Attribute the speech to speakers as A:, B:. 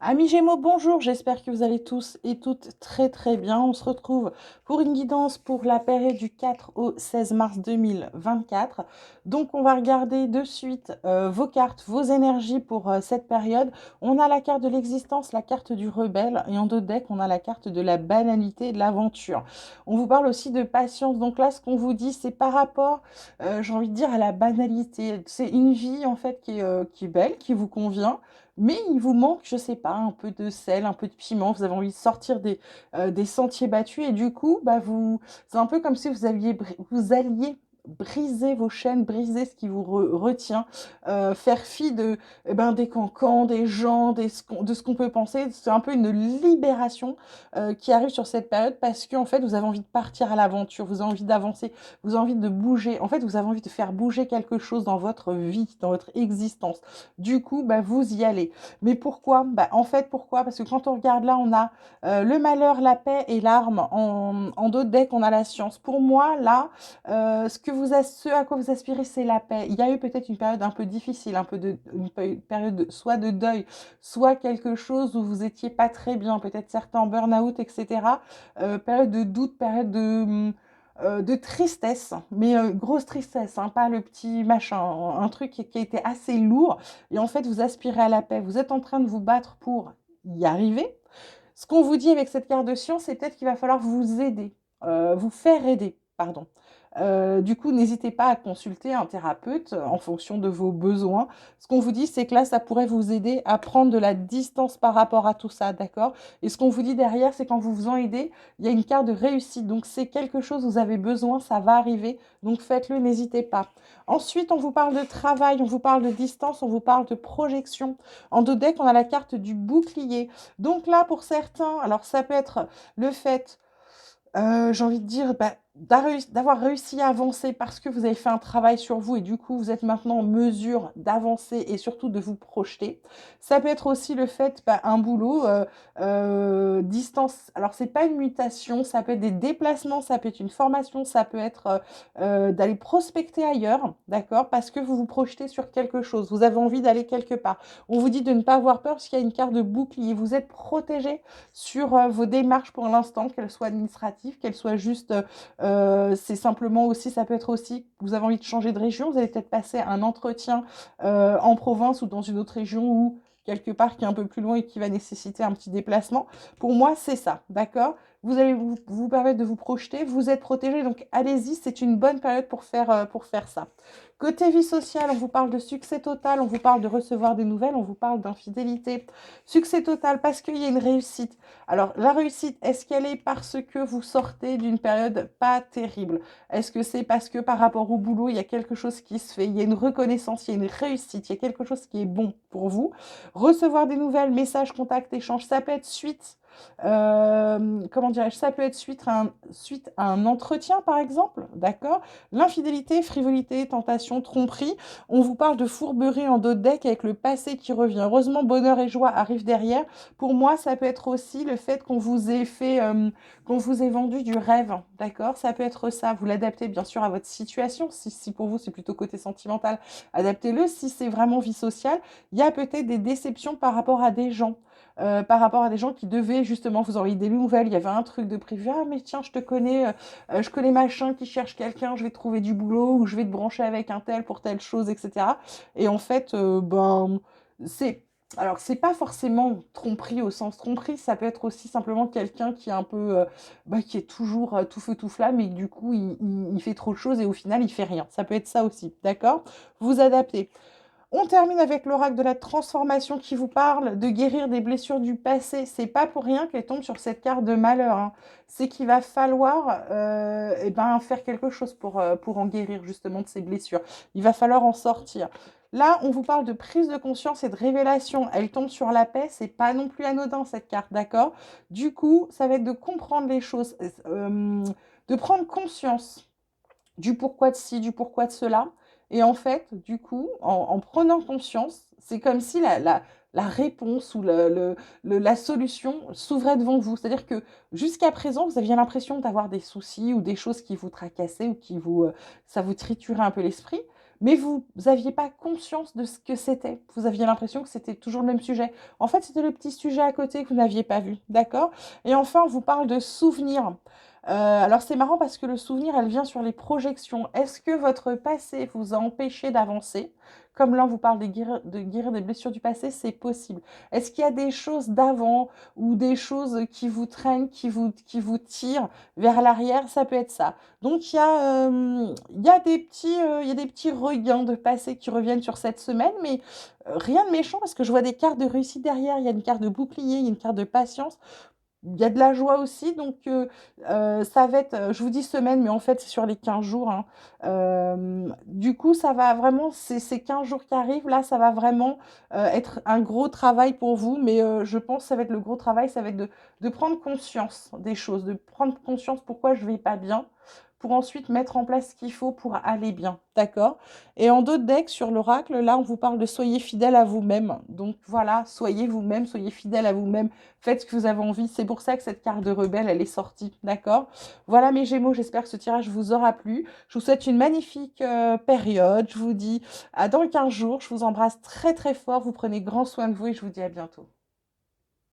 A: Amis Gémeaux, bonjour, j'espère que vous allez tous et toutes très très bien. On se retrouve pour une guidance pour la période du 4 au 16 mars 2024. Donc on va regarder de suite vos cartes, vos énergies pour cette période. On a la carte de l'existence, la carte du rebelle et en dos de deck on a la carte de la banalité et de l'aventure. On vous parle aussi de patience. Donc là ce qu'on vous dit c'est par rapport, j'ai envie de dire, à la banalité. C'est une vie en fait qui est belle, qui vous convient. Mais il vous manque, je sais pas, un peu de sel, un peu de piment. Vous avez envie de sortir des sentiers battus et du coup, bah c'est un peu comme si vous alliez briser vos chaînes, briser ce qui vous retient, faire fi des cancans, des gens, de ce qu'on peut penser. C'est un peu une libération qui arrive sur cette période parce que en fait, vous avez envie de partir à l'aventure, vous avez envie d'avancer, vous avez envie de bouger. En fait, vous avez envie de faire bouger quelque chose dans votre vie, dans votre existence. Du coup, bah, vous y allez. Mais pourquoi? Bah, en fait, pourquoi? Parce que quand on regarde là, on a le malheur, la paix et l'arme. En d'autres decks, on a la science. Pour moi, là, ce à quoi vous aspirez, c'est la paix. Il y a eu peut-être une période un peu difficile, une période soit de deuil, soit quelque chose où vous étiez pas très bien, peut-être certains en burn-out, etc. Période de doute, période de tristesse, mais grosse tristesse, hein, pas le petit machin, un truc qui a été assez lourd. Et en fait, vous aspirez à la paix. Vous êtes en train de vous battre pour y arriver. Ce qu'on vous dit avec cette carte de science, c'est peut-être qu'il va falloir vous aider, vous faire aider, pardon. Du coup, n'hésitez pas à consulter un thérapeute en fonction de vos besoins. Ce qu'on vous dit, c'est que là, ça pourrait vous aider à prendre de la distance par rapport à tout ça, d'accord? Et ce qu'on vous dit derrière, c'est qu'en vous faisant aider, il y a une carte de réussite. Donc, c'est quelque chose, vous avez besoin, ça va arriver. Donc, faites-le, n'hésitez pas. Ensuite, on vous parle de travail, on vous parle de distance, on vous parle de projection. En deux decks, on a la carte du bouclier. Donc là, pour certains, alors ça peut être le fait j'ai envie de dire, bah, d'avoir réussi à avancer parce que vous avez fait un travail sur vous et du coup, vous êtes maintenant en mesure d'avancer et surtout de vous projeter. Ça peut être aussi le fait, bah, un boulot, distance. Alors, c'est pas une mutation, ça peut être des déplacements, ça peut être une formation, ça peut être d'aller prospecter ailleurs, d'accord? Parce que vous vous projetez sur quelque chose, vous avez envie d'aller quelque part. On vous dit de ne pas avoir peur parce qu'il y a une carte de bouclier. Vous êtes protégé sur vos démarches pour l'instant, qu'elles soient administratives, qu'elles soient juste, c'est simplement aussi, ça peut être aussi, vous avez envie de changer de région, vous allez peut-être passer un entretien en province ou dans une autre région ou quelque part qui est un peu plus loin et qui va nécessiter un petit déplacement. Pour moi, c'est ça, d'accord? Vous allez vous permettre de vous projeter, vous êtes protégé, donc allez-y, c'est une bonne période pour faire ça. Côté vie sociale, on vous parle de succès total, on vous parle de recevoir des nouvelles, on vous parle d'infidélité. Succès total parce qu'il y a une réussite. Alors, la réussite, est-ce qu'elle est parce que vous sortez d'une période pas terrible? Est-ce que c'est parce que par rapport au boulot, il y a quelque chose qui se fait, il y a une reconnaissance, il y a une réussite, il y a quelque chose qui est bon pour vous? Recevoir des nouvelles, messages, contacts, échanges, ça peut être suite. Comment dirais-je, ça peut être suite à un entretien par exemple, d'accord? L'infidélité, frivolité, tentation, tromperie, on vous parle de fourberie en dos de deck avec le passé qui revient. Heureusement, bonheur et joie arrivent derrière. Pour moi, ça peut être aussi le fait qu'on vous ait qu'on vous ait vendu du rêve, d'accord? Ça peut être ça. Vous l'adaptez bien sûr à votre situation. Si pour vous c'est plutôt côté sentimental, adaptez-le. Si c'est vraiment vie sociale, il y a peut-être des déceptions par rapport à des gens. Par rapport à des gens qui devaient justement vous envoyer des nouvelles, il y avait un truc de prévu, ah mais tiens, je connais machin qui cherche quelqu'un, je vais trouver du boulot ou je vais te brancher avec un tel pour telle chose, etc. Et en fait, c'est alors, c'est pas forcément tromperie au sens tromperie, ça peut être aussi simplement quelqu'un qui est un peu, qui est toujours tout feu tout flamme et que du coup il fait trop de choses et au final il fait rien. Ça peut être ça aussi, d'accord? Vous adaptez. On termine avec l'oracle de la transformation qui vous parle de guérir des blessures du passé. C'est pas pour rien qu'elle tombe sur cette carte de malheur, hein. C'est qu'il va falloir faire quelque chose pour en guérir justement de ces blessures. Il va falloir en sortir. Là, on vous parle de prise de conscience et de révélation. Elle tombe sur la paix, c'est pas non plus anodin cette carte, d'accord? Du coup, ça va être de comprendre les choses, de prendre conscience du pourquoi de ci, du pourquoi de cela. Et en fait, du coup, en prenant conscience, c'est comme si la réponse ou la solution s'ouvrait devant vous. C'est-à-dire que jusqu'à présent, vous aviez l'impression d'avoir des soucis ou des choses qui vous tracassaient ou ça vous triturait un peu l'esprit. mais vous n'aviez pas conscience de ce que c'était. Vous aviez l'impression que c'était toujours le même sujet. En fait, c'était le petit sujet à côté que vous n'aviez pas vu, d'accord? Et enfin, on vous parle de souvenirs. Alors c'est marrant parce que le souvenir, elle vient sur les projections. Est-ce que votre passé vous a empêché d'avancer? Comme là, on vous parle de guérir des blessures du passé, c'est possible. Est-ce qu'il y a des choses d'avant ou des choses qui vous traînent, qui vous tirent vers l'arrière? Ça peut être ça. Donc il y a des petits regains de passé qui reviennent sur cette semaine, mais rien de méchant parce que je vois des cartes de réussite derrière. Il y a une carte de bouclier, il y a une carte de patience. Il y a de la joie aussi, donc ça va être, je vous dis semaine, mais en fait c'est sur les 15 jours, hein. Du coup, ça va vraiment, ces 15 jours qui arrivent, là, ça va vraiment être un gros travail pour vous, mais je pense que ça va être le gros travail, ça va être de prendre conscience des choses, de prendre conscience pourquoi je vais pas bien, pour ensuite mettre en place ce qu'il faut pour aller bien, d'accord? Et en d'autres decks, sur l'oracle, là, on vous parle de soyez fidèle à vous-même. Donc voilà, soyez vous-même, soyez fidèle à vous-même. Faites ce que vous avez envie. C'est pour ça que cette carte de rebelle, elle est sortie. D'accord? Voilà mes Gémeaux. J'espère que ce tirage vous aura plu. Je vous souhaite une magnifique période. Je vous dis à dans 15 jours. Je vous embrasse très très fort. Vous prenez grand soin de vous et je vous dis à bientôt.